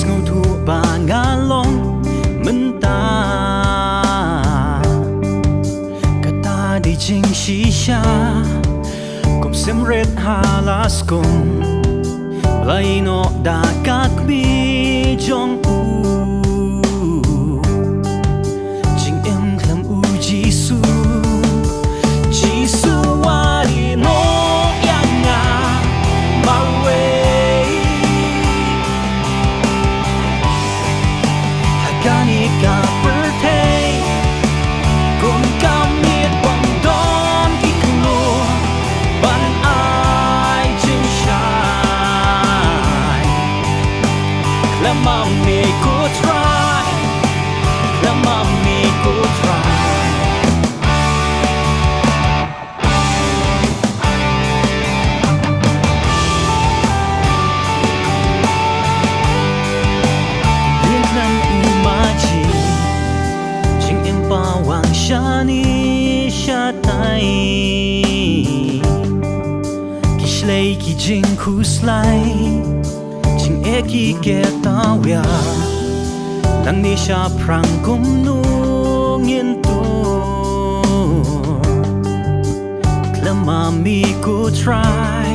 ngâu thu ba ngã long mình ta cả ta đi chinh xí xa cùng xem red halas cùng lại nó đã các bi trong chính em làm u Giêsu Giêsu wari no yang nga mawe hagani ka birthday cùng kamit bang don iklo ban ai chinh shai Lamami ko try Lamami ko try Shani shatai Kishlei ki jing kuslai Jing eki ke tawya Lang ni sha prang kum nu ngin tu Klamami ku try